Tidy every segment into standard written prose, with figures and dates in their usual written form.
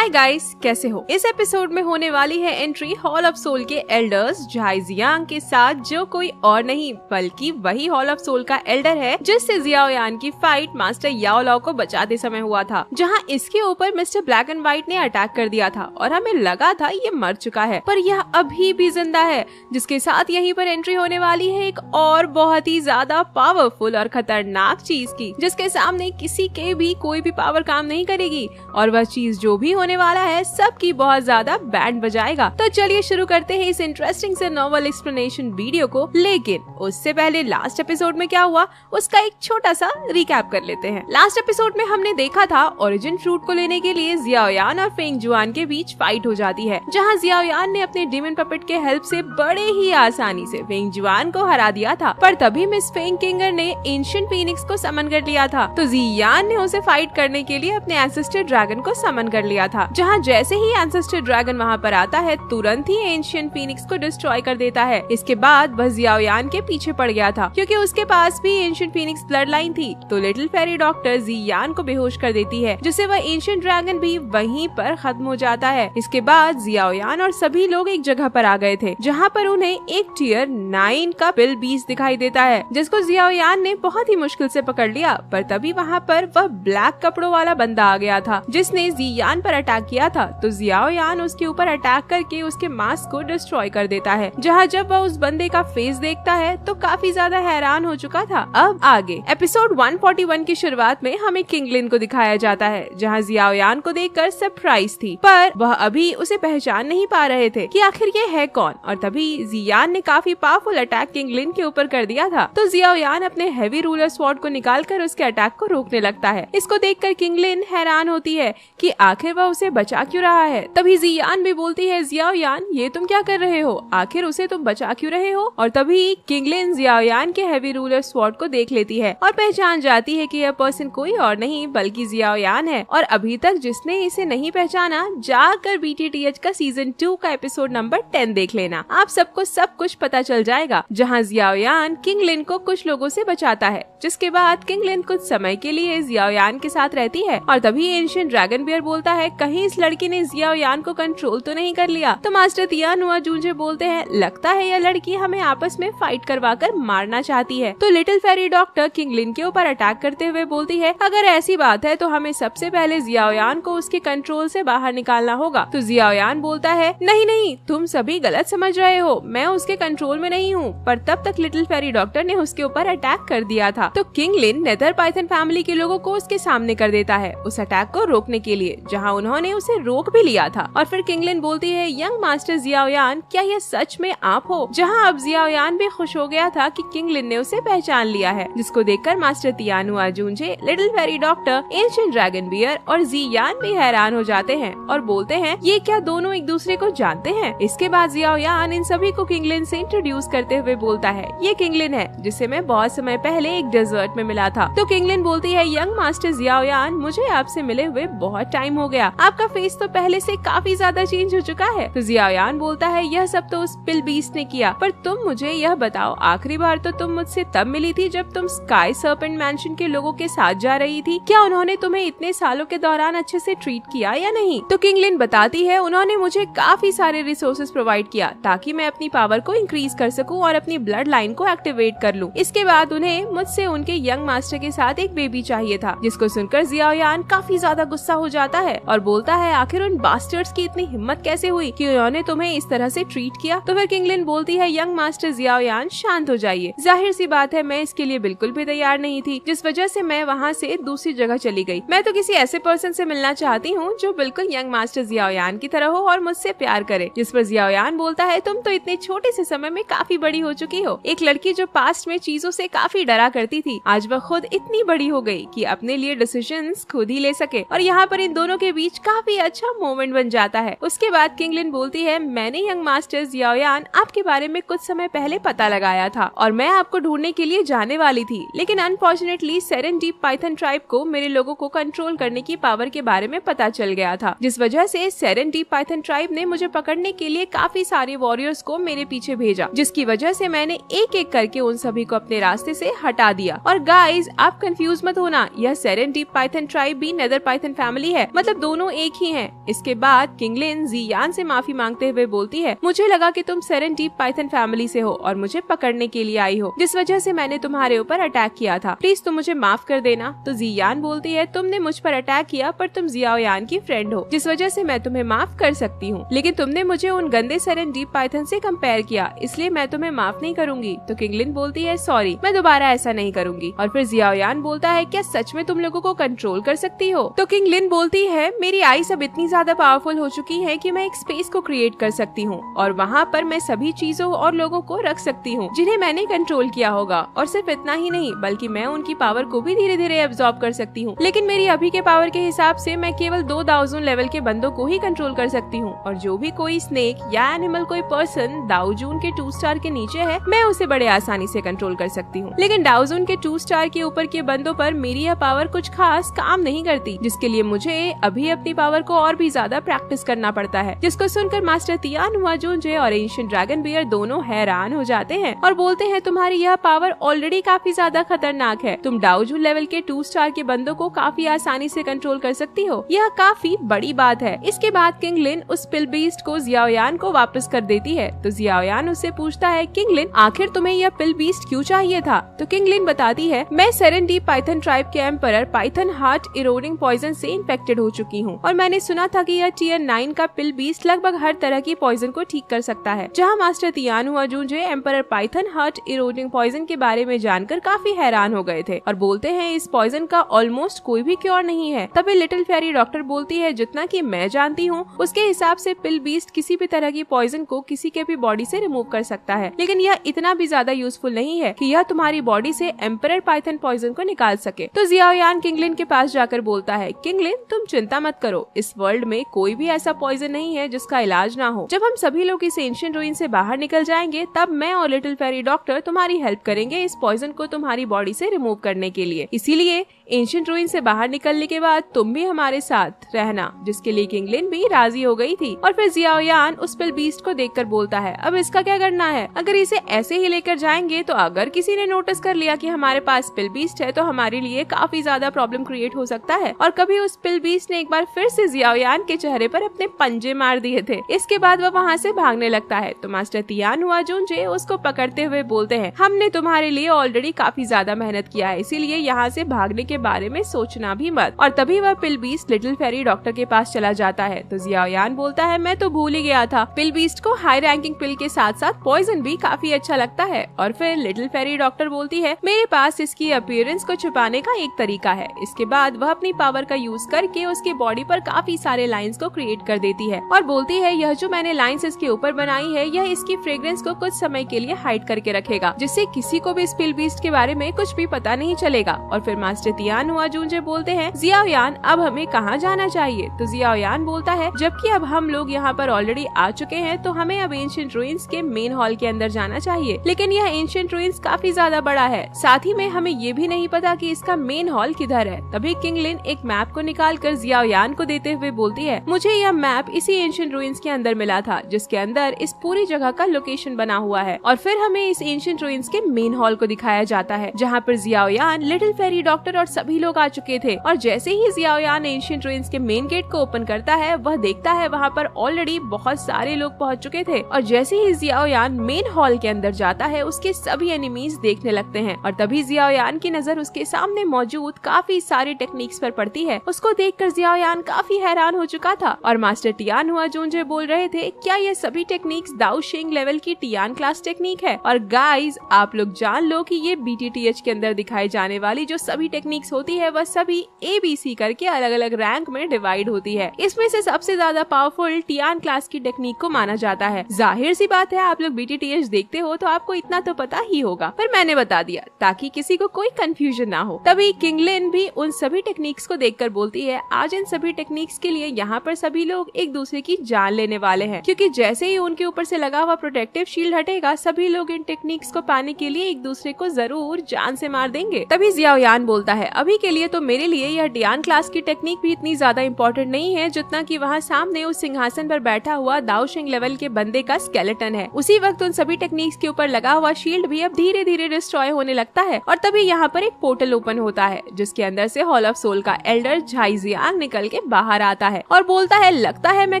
Hi guys, कैसे हो? इस एपिसोड में होने वाली है एंट्री हॉल ऑफ सोल के एल्डर्स झाई जियांग के साथ, जो कोई और नहीं बल्कि वही हॉल ऑफ सोल का एल्डर है जिससे जियाओ यान की फाइट मास्टर याओ लाओ को बचाते समय हुआ था, जहां इसके ऊपर मिस्टर ब्लैक एंड व्हाइट ने अटैक कर दिया था और हमें लगा था ये मर चुका है, पर यह अभी भी जिंदा है। जिसके साथ यहीं पर एंट्री होने वाली है एक और बहुत ही ज्यादा पावरफुल और खतरनाक चीज की, जिसके सामने किसी के भी कोई भी पावर काम नहीं करेगी और वह चीज जो भी होने वाला है सबकी बहुत ज्यादा बैंड बजाएगा। तो चलिए शुरू करते हैं इस इंटरेस्टिंग से नॉवल एक्सप्लेनेशन वीडियो को, लेकिन उससे पहले लास्ट एपिसोड में क्या हुआ उसका एक छोटा सा रिकैप कर लेते हैं। लास्ट एपिसोड में हमने देखा था ओरिजिन फ्रूट को लेने के लिए जियाओ यान और फेंग जुआन के बीच फाइट हो जाती है, जहाँ जियाओ यान ने अपने डीमन पपेट के हेल्प से बड़े ही आसानी से फेंग जुआन को हरा दिया था, पर तभी मिस फेंग किंगर ने एंशिएंट फीनिक्स को समन कर लिया था, तो जियान ने उसे फाइट करने के लिए अपने एंसेस्टर ड्रैगन को समन कर लिया था, जहाँ जैसे ही एंसेस्टर ड्रैगन वहाँ पर आता है तुरंत ही एंशिएंट फीनिक्स को डिस्ट्रॉय कर देता है। इसके बाद वह जियाओ यान के पीछे पड़ गया था क्योंकि उसके पास भी एंशिएंट फीनिक्स ब्लड लाइन थी, तो लिटिल फेरी डॉक्टर जियान को बेहोश कर देती है, जिससे वह एंशिएंट ड्रैगन भी वहीं पर खत्म हो जाता है। इसके बाद जियाओ यान और सभी लोग एक जगह पर आ गए थे, जहाँ पर उन्हें एक टियर 9 का पिल बीस्ट दिखाई देता है, जिसको जियाओ यान ने बहुत ही मुश्किल से पकड़ लिया, पर तभी वहाँ पर वह ब्लैक कपड़ों वाला बंदा आ गया था जिसने जियान पर अटैक किया था, तो जियाओ यान उसके ऊपर अटैक करके उसके मास्क को डिस्ट्रॉय कर देता है। जहाँ जब वह उस बंदे का फेस देखता है तो काफी ज्यादा हैरान हो चुका था। अब आगे एपिसोड 141 की शुरुआत में हमें किंगलिन को दिखाया जाता है, जहाँ जियाओ यान को देखकर सरप्राइज थी, पर वह अभी उसे पहचान नहीं पा रहे थे कि आखिर ये है कौन, और तभी जियान ने काफी पावरफुल अटैक किंगलिन के ऊपर कर दिया था, तो जियाओ यान अपने हेवी रूलर स्वॉर्ड को निकालकर उसके अटैक को रोकने लगता है। इसको देखकर किंगलिन हैरान होती है कि आखिर वह उसे बचा क्यों रहा है। तभी जियान भी बोलती है, जियाओ यान ये तुम क्या कर रहे हो, आखिर उसे तुम बचा क्यों रहे हो। और तभी किंगलिन जियाओ यान के हेवी रूलर स्वॉर्ड को देख लेती है और पहचान जाती है कि यह पर्सन कोई और नहीं बल्कि जियाओ यान है, और अभी तक जिसने इसे नहीं पहचाना जाकर BTTH का सीजन 2 का एपिसोड नंबर 10 देख लेना, आप सबको सब कुछ पता चल जाएगा, जहाँ जियाओ यान किंगलिन को कुछ लोगों से बचाता है। जिसके बाद किंगलिन कुछ समय के लिए जियाओ यान के साथ रहती है, और तभी एंशिएंट ड्रैगन बियर बोलता है कहीं इस लड़की ने जियाओ यान को कंट्रोल तो नहीं कर लिया, तो मास्टर तियानुआ जूंजे बोलते हैं लगता है यह लड़की हमें आपस में फाइट करवाकर मारना चाहती है, तो लिटिल फेरी डॉक्टर किंगलिन के ऊपर अटैक करते हुए बोलती है अगर ऐसी बात है तो हमें सबसे पहले जियाओ यान को उसके कंट्रोल से बाहर निकालना होगा। तो जियाओ यान बोलता है नहीं नहीं, तुम सभी गलत समझ रहे हो, मैं उसके कंट्रोल में नहीं हूँ, पर तब तक लिटिल फेरी डॉक्टर ने उसके ऊपर अटैक कर दिया था, तो किंगलिन नेदर पाइथन फैमिली के लोगों को उसके सामने कर देता है उस अटैक को रोकने के लिए, जहाँ उन्होंने उसे रोक भी लिया था। और फिर किंगलिन बोलती है यंग मास्टर जियाओ यान क्या यह सच में आप हो, जहाँ अब जियाओ यान भी खुश हो गया था कि किंगलिन ने उसे पहचान लिया है, जिसको देखकर master तियानुआ जूंजे, little fairy doctor, ancient dragon beer और जियान भी हैरान हो जाते हैं और बोलते हैं ये क्या दोनों एक दूसरे को जानते हैं। इसके बाद जियाओ यान इन सभी को किंगलिन से इंट्रोड्यूस करते हुए बोलता है ये किंगलिन है जिसे मैं बहुत समय पहले एक डेजर्ट में मिला था। तो किंगलिन बोलती है यंग मास्टर जियाओ यान मुझे आपसे मिले हुए बहुत टाइम हो गया, आपका फेस तो पहले से काफी ज्यादा चेंज हो चुका है। तो जियाओ यान बोलता है यह सब तो उस पिल बीस्ट ने किया, पर तुम मुझे यह बताओ आखिरी बार तो तुम मुझसे तब मिली थी जब तुम स्काई सर्पेंट मैंशन के लोगों के साथ जा रही थी, क्या उन्होंने तुम्हें इतने सालों के दौरान अच्छे से ट्रीट किया या नहीं। तो किंगलिन बताती है उन्होंने मुझे काफी सारे रिसोर्सेज प्रोवाइड किया ताकि मैं अपनी पावर को इंक्रीज कर सकूं और अपनी ब्लड लाइन को एक्टिवेट कर लूं। इसके बाद उन्हें मुझसे उनके यंग मास्टर के साथ एक बेबी चाहिए था, जिसको सुनकर जियाओ यान काफी ज्यादा गुस्सा हो जाता है और बोलता है आखिर उन बास्टर्ड्स की इतनी हिम्मत कैसे हुई कि उन्होंने तुम्हें इस तरह से ट्रीट किया। तो फिर किंगलिन बोलती है यंग मास्टर जियाओ यान शांत हो जाइए, जाहिर सी बात है मैं इसके लिए बिल्कुल भी तैयार नहीं थी, जिस वजह से मैं वहाँ से दूसरी जगह चली गई। मैं तो किसी ऐसे पर्सन से मिलना चाहती हूँ जो बिल्कुल यंग मास्टर जियाओ यान की तरह हो और मुझसे प्यार करे। जिस पर जियाओ यान बोलता है तुम तो इतने छोटे से समय में काफी बड़ी हो चुकी हो, एक लड़की जो पास्ट में चीजों से काफी डरा करती थी आज वह खुद इतनी बड़ी हो गई कि अपने लिए डिसीजंस खुद ही ले सके, और यहाँ पर इन दोनों के बीच काफी अच्छा मोमेंट बन जाता है। उसके बाद किंगलिन बोलती है मैंने यंग मास्टर जियाओ यान आपके बारे में कुछ समय पहले पता लगाया था और मैं आपको ढूंढने के लिए जाने वाली थी, लेकिन अनफॉर्चुनेटली सेरेन डीप पाइथन ट्राइब को मेरे लोगों को कंट्रोल करने की पावर के बारे में पता चल गया था, जिस वजह से सेरेन डीप पाइथन ट्राइब ने मुझे पकड़ने के लिए काफी सारे वॉरियर्स को मेरे पीछे भेजा, जिसकी वजह से मैंने एक एक करके उन सभी को अपने रास्ते से हटा दिया। और गाइज आप कंफ्यूज मत होना, यह सेरेन डीप पाइथन ट्राइब भी नेदर पाइथन फैमिली है, मतलब दोनों दोनों एक ही हैं। इसके बाद किंगलिन जियान से माफी मांगते हुए बोलती है, मुझे लगा कि तुम सेरेनडीप पाइथन फैमिली से हो और मुझे पकड़ने के लिए आई हो, जिस वजह से मैंने तुम्हारे ऊपर अटैक किया था। प्लीज तुम मुझे माफ कर देना। तो जियान बोलती है, तुमने मुझ पर अटैक किया पर तुम जियाओयान की फ्रेंड हो, जिस वजह से मैं तुम्हें माफ कर सकती हूँ, लेकिन तुमने मुझे उन गंदे सेरेनडीप पाइथन से कंपेयर किया, इसलिए मैं तुम्हें माफ नहीं करूंगी। तो किंगलिन बोलती है, सॉरी, मैं दोबारा ऐसा नहीं करूंगी। और फिर जियाओयान बोलता है, क्या सच में तुम लोगों को कंट्रोल कर सकती हो? तो किंगलिन बोलती है, मेरी आईज अब इतनी ज्यादा पावरफुल हो चुकी है कि मैं एक स्पेस को क्रिएट कर सकती हूँ और वहाँ पर मैं सभी चीजों और लोगों को रख सकती हूँ जिन्हें मैंने कंट्रोल किया होगा। और सिर्फ इतना ही नहीं, बल्कि मैं उनकी पावर को भी धीरे धीरे एब्जॉर्ब कर सकती हूँ। लेकिन मेरी अभी के पावर के हिसाब से मैं केवल 2 दाउजून लेवल के बंदों को ही कंट्रोल कर सकती हूँ, और जो भी कोई स्नेक या एनिमल, कोई पर्सन दाउजून के 2 स्टार के नीचे है, मैं उसे बड़े आसानी से कंट्रोल कर सकती हूँ। लेकिन दाउजून के 2 स्टार के ऊपर के बंदों पर मेरी यह पावर कुछ खास काम नहीं करती, जिसके लिए मुझे अभी अपनी पावर को और भी ज्यादा प्रैक्टिस करना पड़ता है। जिसको सुनकर मास्टर तियान हुआजूनजे और एंशिएंट ड्रैगन बियर दोनों हैरान हो जाते हैं और बोलते हैं, तुम्हारी यह पावर ऑलरेडी काफी ज्यादा खतरनाक है, तुम दाउजून लेवल के 2 स्टार के बंदों को काफी आसानी से कंट्रोल कर सकती हो, यह काफी बड़ी बात है। इसके बाद किंगलिन उस पिल बीस्ट को जियाओयान को वापस कर देती है। तो जियाओयान उससे पूछता है, किंगलिन आखिर तुम्हें यह पिल बीस्ट क्यों चाहिए था? तो किंगलिन बताती है, मैं सेरेनडीप पाइथन ट्राइब के emperor python heart eroding poison से इन्फेक्टेड हो चुकी हूँ, और मैंने सुना था कि यह टियर 9 का पिल बीस्ट लगभग हर तरह की पॉइजन को ठीक कर सकता है। जहाँ मास्टर तियान हुआजूनजे emperor python heart eroding poison के बारे में जानकर काफी हैरान हो गए थे और बोलते हैं, इस पॉइजन का ऑलमोस्ट कोई भी क्योर नहीं है। तभी लिटिल फेरी डॉक्टर बोलती है, जितना कि मैं जानती हूँ उसके हिसाब से पिल बीस्ट किसी भी तरह की पॉइजन को किसी के भी बॉडी से रिमूव कर सकता है, लेकिन यह इतना भी ज्यादा यूजफुल नहीं है कि यह तुम्हारी बॉडी से एम्परर पाइथन पॉइजन को निकाल सके। तो जियाओयान किंगलिन के पास जाकर बोलता है, किंगलिन तुम चिंता मत करो, इस वर्ल्ड में कोई भी ऐसा पॉइजन नहीं है जिसका इलाज ना हो। जब हम सभी लोग इस एंशिएंट रूइन से बाहर निकल जाएंगे, तब मैं और लिटिल फेरी डॉक्टर तुम्हारी हेल्प करेंगे इस पॉइजन को तुम्हारी बॉडी से रिमूव करने के लिए। इसीलिए एंशिएंट रूइन से बाहर निकलने के बाद तुम भी हमारे साथ रहना, जिसके लिए किंगलिन भी राजी हो गई थी। और फिर जियाओयान उस पिल बीस्ट को देखकर बोलता है, अब इसका क्या करना है? अगर इसे ऐसे ही लेकर जाएंगे तो अगर किसी ने नोटिस कर लिया कि हमारे पास पिल बीस्ट है तो हमारे लिए काफी ज्यादा प्रॉब्लम क्रिएट हो सकता है। और कभी उस पिल बीस्ट ने एक बार फिर से जियाओयान के चेहरे पर अपने पंजे मार दिए थे। इसके बाद वह वहाँ से भागने लगता है। तो मास्टर तियान हुआजूनजे उसको पकड़ते हुए बोलते हैं, हमने तुम्हारे लिए ऑलरेडी काफी ज्यादा मेहनत किया है, इसीलिए यहाँ से भागने के बारे में सोचना भी मत। और तभी वह पिल बीस्ट लिटिल फेरी डॉक्टर के पास चला जाता है। तो जियाओयान बोलता है, मैं तो भूल ही गया था, पिल बीस्ट को हाई रैंकिंग पिल के साथ साथ पॉइजन भी काफी अच्छा लगता है। और फिर लिटिल फेरी डॉक्टर बोलती है, मेरे पास इसकी अपीयरेंस को छुपाने का एक तरीका है। इसके बाद वह अपनी पावर का यूज करके उसकी बॉडी पर काफी सारे लाइंस को क्रिएट कर देती है और बोलती है, यह जो मैंने लाइंस इसके ऊपर बनाई है, यह इसकी फ्रेग्रेंस को कुछ समय के लिए हाइड करके रखेगा, जिससे किसी को भी इस पिल बीस्ट के बारे में कुछ भी पता नहीं चलेगा। और फिर मास्टर तियान हुआजूनजे बोलते हैं, जियाओयान अब हमें कहाँ जाना चाहिए? तो जियाओयान बोलता है, जबकि अब हम लोग यहाँ पर ऑलरेडी आ चुके हैं तो हमें अब एंशिएंट रूइंस के मेन हॉल के अंदर जाना चाहिए, लेकिन यह एंशिएंट रूइंस काफी ज्यादा बड़ा है, साथ ही में हमें ये भी नहीं पता कि इसका मेन हॉल किधर है। तभी किंगलिन एक मैप को निकाल कर जियाओयान को देते हुए बोलती है, मुझे यह मैप इसी एंशिएंट रूइंस के अंदर मिला था, जिसके अंदर इस पूरी जगह का लोकेशन बना हुआ है। और फिर हमें इस एंशिएंट रूइंस के मेन हॉल को दिखाया जाता है, जहाँ पर जियाओयान, लिटिल फेरी डॉक्टर और सभी लोग आ चुके थे। और जैसे ही जियाओयान एंशिएंट रूइंस के मेन गेट को ओपन करता है, वह देखता है वहाँ पर ऑलरेडी बहुत सारे लोग पहुँच चुके थे। और जैसे ही जियाओयान मेन हॉल के अंदर जाता है, उसके सभी एनिमीज देखने लगते हैं। और तभी जियाओयान की नजर उसके सामने मौजूद काफी सारी टेक्निक्स पर पड़ती है। उसको देखकर जियाओयान काफी हैरान हो चुका था और मास्टर तियान हुआजूनजे बोल रहे थे, क्या ये सभी टेक्निक्स दाऊ शिंग लेवल की टियान क्लास टेक्निक है? और गाइज, आप लोग जान लो कि ये BTTH के अंदर दिखाई जाने वाली जो सभी टेक्निक्स होती है, वह सभी ABC करके अलग अलग रैंक में डिवाइड होती है। इसमें से सबसे ज्यादा पावरफुल टियान क्लास की टेक्निक को माना जाता है। जाहिर सी बात है, आप लोग BTTH देखते हो तो आपको इतना तो पता ही होगा, पर मैंने बता दिया ताकि किसी को कोई कंफ्यूजन ना हो। तभी किंगलिन भी उन सभी टेक्निक्स को देखकर बोलती है, आज इन सभी टेक्निक्स के लिए यहाँ पर सभी लोग एक दूसरे की जान लेने वाले हैं, क्योंकि जैसे ही उनके ऊपर से लगा हुआ प्रोटेक्टिव शील्ड हटेगा, सभी लोग इन टेक्निक्स को पाने के लिए एक दूसरे को जरूर जान से मार देंगे। तभी जियाओयान बोलता है, अभी के लिए तो मेरे लिए यह डियान क्लास की टेक्निक भी इतनी ज्यादा इम्पोर्टेंट नहीं है जितना कि वहाँ सामने उस सिंहासन पर बैठा हुआ दाओशिंग लेवल के बंदे का स्केलेटन है। उसी वक्त उन सभी टेक्निक्स के ऊपर लगा हुआ शील्ड भी अब धीरे धीरे डिस्ट्रॉय होने लगता है और तभी यहाँ पर एक पोर्टल ओपन होता है जिसके अंदर से हॉल ऑफ सोल का एल्डर झाइजियांग निकल के बाहर आता है और बोलता है, लगता है मैं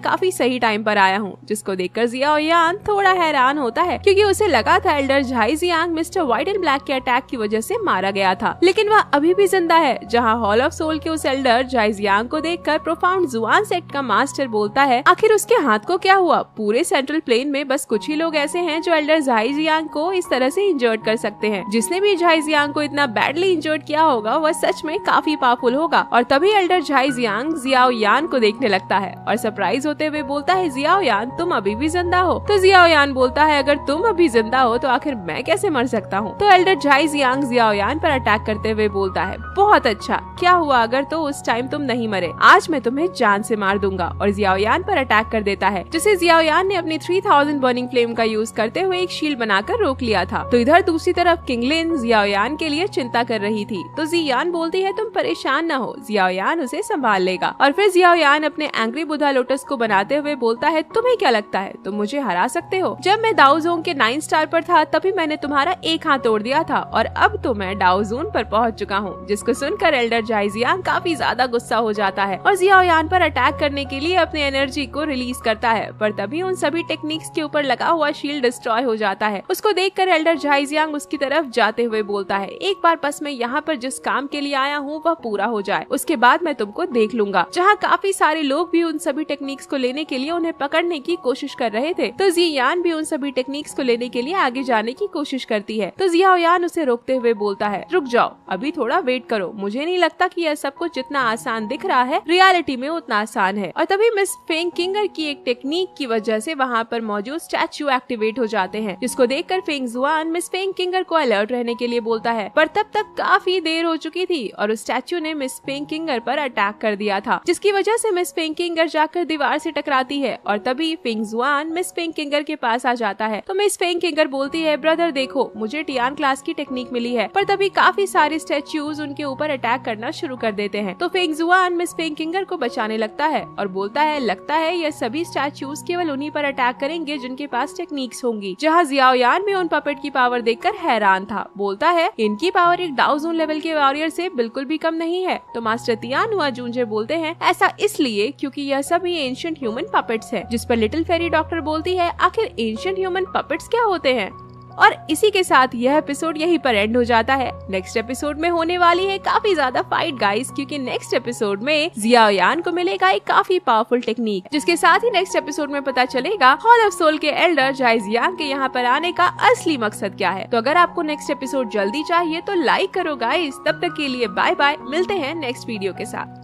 काफी सही टाइम पर आया हूँ। जिसको देखकर जियाओयान थोड़ा हैरान होता है क्योंकि उसे लगा था एल्डर झाइजियांग मिस्टर व्हाइट एंड ब्लैक के अटैक की वजह से मारा गया था, लेकिन वह अभी भी जिंदा है। जहाँ हॉल ऑफ सोल के उस एल्डर झाइजियांग को देखकर प्रोफाउंड जुआन सेक्ट का मास्टर बोलता है, आखिर उसके हाथ को क्या हुआ? पूरे सेंट्रल प्लेन में बस कुछ ही लोग ऐसे हैं जो एल्डर झाइजियांग को इस तरह से इंजर्ड कर सकते हैं। जिसने भी झाइजियांग को इतना बैडली इंजर्ड किया होगा वह सच में काफी पावरफुल होगा। और तभी एल्डर झाइजियांग जियाओयान को देखने लगता है और सरप्राइज होते हुए बोलता है, जियाओयान तुम अभी भी जिंदा हो? तो जियाओयान बोलता है, अगर तुम अभी जिंदा हो तो आखिर मैं कैसे मर सकता हूँ? तो एल्डर झाइजियांग जियाओयान पर अटैक करते हुए बोलता है, बहुत अच्छा, क्या हुआ अगर तो उस टाइम तुम नहीं मरे? आज मैं तुम्हें जान से मार दूंगा। और जियाओयान पर अटैक कर देता है जिसे जियाओयान ने अपनी 3000 बर्निंग फ्लेम का यूज करते हुए एक शील्ड बनाकर रोक लिया था। तो इधर दूसरी तरफ किंगलिन जियाओयान के लिए चिंता कर रही थी। तो जियान बोलती है, तुम परेशान न हो, जियाओयान उसे संभाल लेगा। और फिर जियाओयान अपने एंग्री बुद्धा लोटस को बनाते हुए बोलता है, तुम्हें क्या लगता है तुम मुझे हरा सकते हो? जब मैं दाओजोंग के 9 स्टार पर था तभी मैंने तुम्हारा एक हाथ तोड़ दिया था और अब तो मैं दाओजोन पर पहुंच चुका हूँ। जिसको सुनकर एल्डर झाइजियांग काफी ज्यादा गुस्सा हो जाता है और जियाओयान पर अटैक करने के लिए अपने एनर्जी को रिलीज करता है, पर तभी उन सभी टेक्निक्स के ऊपर लगा हुआ शील्ड डिस्ट्रॉय हो जाता है। उसको देखकर एल्डर झाइजियांग उसकी तरफ जाते हुए बोलता है, एक बार बस मैं यहाँ पर जिस काम के लिए आया हूँ वह पूरा हो जाए, उसके बाद मैं तुमको देख लूंगा। जहाँ काफी सारे लोग भी उन सभी टेक्निक्स को लेने के लिए उन्हें पकड़ने की कोशिश कर रहे थे, तो जियान भी उन सभी टेक्निक्स को लेने के लिए आगे जाने की कोशिश करती है। तो जियाओयान उसे रोकते हुए बोलता है, रुक जाओ, अभी थोड़ा वेट करो, मुझे नहीं लगता कि यह सब कुछ जितना आसान दिख रहा है रियलिटी में उतना आसान है। और तभी मिस फेंग किंगर की एक टेक्निक की वजह से वहाँ पर मौजूद स्टैचू एक्टिवेट हो जाते हैं, जिसको देखकर फेंग जुआन मिस फेंग किंगर को अलर्ट रहने के लिए बोलता है, पर तब तक काफी देर हो चुकी थी और उस स्टैचू ने मिस फेंग किंगर पर अटैक कर दिया था, जिसकी वजह से मिस फेंग किंगर जाकर दीवार से टकराती है। और तभी फेंग जुआन मिस फेंग किंगर के पास आ जाता है। तो मिस फेंग किंगर बोलती है, ब्रदर देखो, मुझे डियान क्लास की टेक्निक मिली है। पर तभी काफी सारे स्टैचूज उनके ऊपर अटैक करना शुरू कर देते हैं। तो फेंग जुआन मिस फेंग किंगर को बचाने लगता है और बोलता है, लगता है यह सभी स्टैचूज केवल उन्हीं पर अटैक करेंगे जिनके पास टेक्निक्स होंगी। जहाँ जियाओयान भी उन पपेट की पावर देखकर हैरान था, बोलता है, इनकी पावर एक दाओजोन लेवल के वॉरियर से बिल्कुल भी कम नहीं है। तो मास्टर तियानुआ जूंजे बोलते हैं, ऐसा इसलिए क्योंकि यह सभी एंशिएंट ह्यूमन पपेट्स है। जिस पर लिटिल फेरी डॉक्टर बोलती है, आखिर एंशिएंट ह्यूमन पपेट्स क्या होते हैं? और इसी के साथ यह एपिसोड यहीं पर एंड हो जाता है। नेक्स्ट एपिसोड में होने वाली है काफी ज्यादा फाइट गाइस, क्योंकि नेक्स्ट एपिसोड में जियाओयान को मिलेगा एक काफी पावरफुल टेक्निक, जिसके साथ ही नेक्स्ट एपिसोड में पता चलेगा हॉल ऑफ सोल के एल्डर झाइजियांग के यहाँ पर आने का असली मकसद क्या है। तो अगर आपको नेक्स्ट एपिसोड जल्दी चाहिए तो लाइक करो गाइस। तब तक के लिए बाय बाय, मिलते हैं नेक्स्ट वीडियो के साथ।